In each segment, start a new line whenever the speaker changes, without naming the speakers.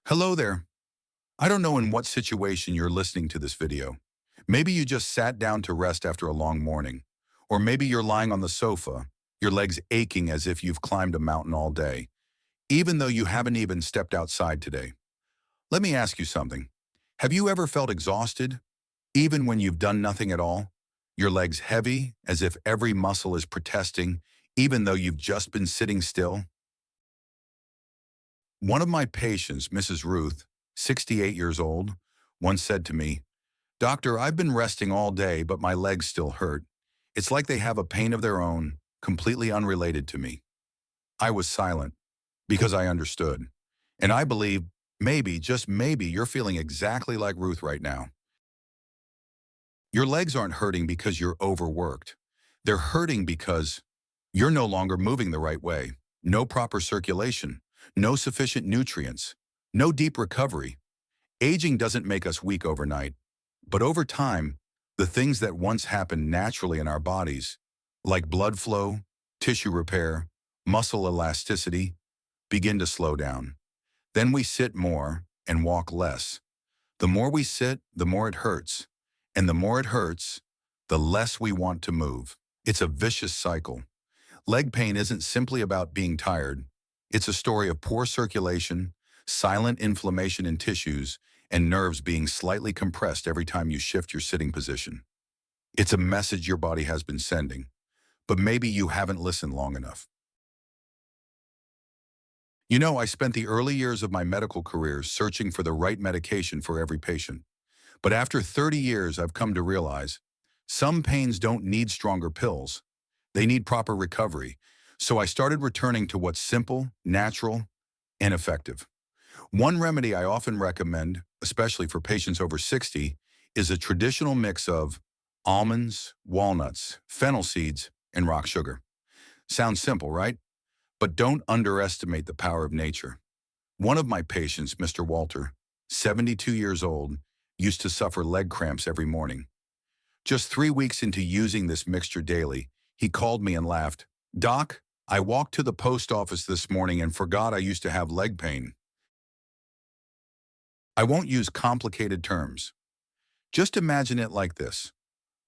Hello there. I don't know in what situation you're listening to this video. Maybe you just sat down to rest after a long morning. Or maybe you're lying on the sofa, your legs aching as if you've climbed a mountain all day, even though you haven't even stepped outside today. Let me ask you something. Have you ever felt exhausted, even when you've done nothing at all? Your legs heavy, as if every muscle is protesting, even though you've just been sitting still? One of my patients, Mrs. Ruth, 68 years old, once said to me, "Doctor, I've been resting all day, but my legs still hurt. It's like they have a pain of their own, completely unrelated to me." I was silent because I understood. And I believe maybe, just maybe, you're feeling exactly like Ruth right now. Your legs aren't hurting because you're overworked. They're hurting because you're no longer moving the right way. No proper circulation, no sufficient nutrients, no deep recovery. Aging doesn't make us weak overnight, but over time, the things that once happened naturally in our bodies, like blood flow, tissue repair, muscle elasticity, begin to slow down. Then we sit more and walk less. The more we sit, the more it hurts. And the more it hurts, the less we want to move. It's a vicious cycle. Leg pain isn't simply about being tired. It's a story of poor circulation, silent inflammation in tissues, and nerves being slightly compressed every time you shift your sitting position. It's a message your body has been sending, but maybe you haven't listened long enough. You know, I spent the early years of my medical career searching for the right medication for every patient. But after 30 years, I've come to realize some pains don't need stronger pills. They need proper recovery. So I started returning to what's simple, natural, and effective. One remedy I often recommend, especially for patients over 60, is a traditional mix of almonds, walnuts, fennel seeds, and rock sugar. Sounds simple, right? But don't underestimate the power of nature. One of my patients, Mr. Walter, 72 years old, used to suffer leg cramps every morning. Just 3 weeks into using this mixture daily, he called me and laughed. "Doc, I walked to the post office this morning and forgot I used to have leg pain." I won't use complicated terms. Just imagine it like this.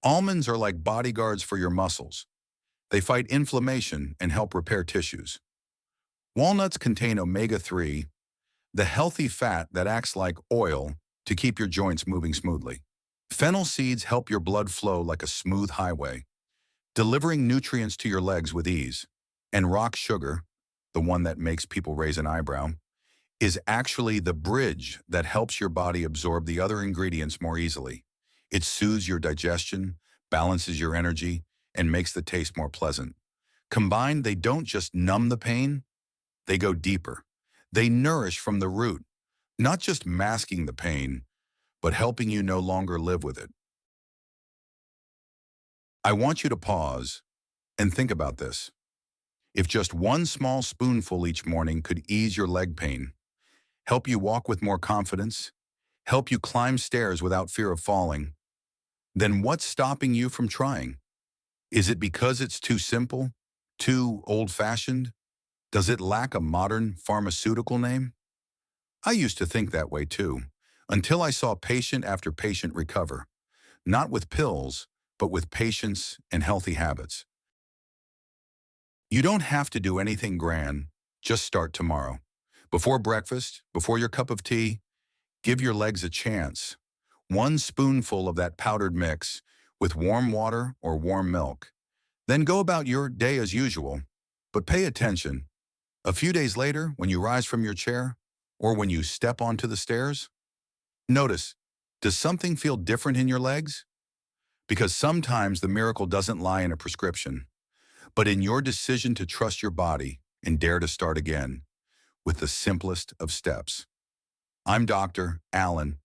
Almonds are like bodyguards for your muscles. They fight inflammation and help repair tissues. Walnuts contain omega-3, the healthy fat that acts like oil to keep your joints moving smoothly. Fennel seeds help your blood flow like a smooth highway, delivering nutrients to your legs with ease. And rock sugar, the one that makes people raise an eyebrow, is actually the bridge that helps your body absorb the other ingredients more easily. It soothes your digestion, balances your energy, and makes the taste more pleasant. Combined, they don't just numb the pain, they go deeper. They nourish from the root, not just masking the pain, but helping you no longer live with it. I want you to pause and think about this. If just one small spoonful each morning could ease your leg pain, help you walk with more confidence, help you climb stairs without fear of falling, then what's stopping you from trying? Is it because it's too simple? Too old-fashioned? Does it lack a modern pharmaceutical name? I used to think that way too, until I saw patient after patient recover, not with pills, but with patience and healthy habits. You don't have to do anything grand, just start tomorrow. Before breakfast, before your cup of tea, give your legs a chance. One spoonful of that powdered mix with warm water or warm milk. Then go about your day as usual, but pay attention. A few days later, when you rise from your chair, or when you step onto the stairs, notice, does something feel different in your legs? Because sometimes the miracle doesn't lie in a prescription, but in your decision to trust your body and dare to start again with the simplest of steps. I'm Dr. Allen.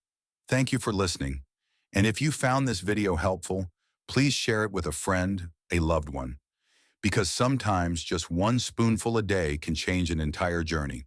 Thank you for listening. And if you found this video helpful, please share it with a friend, a loved one, because sometimes just one spoonful a day can change an entire journey.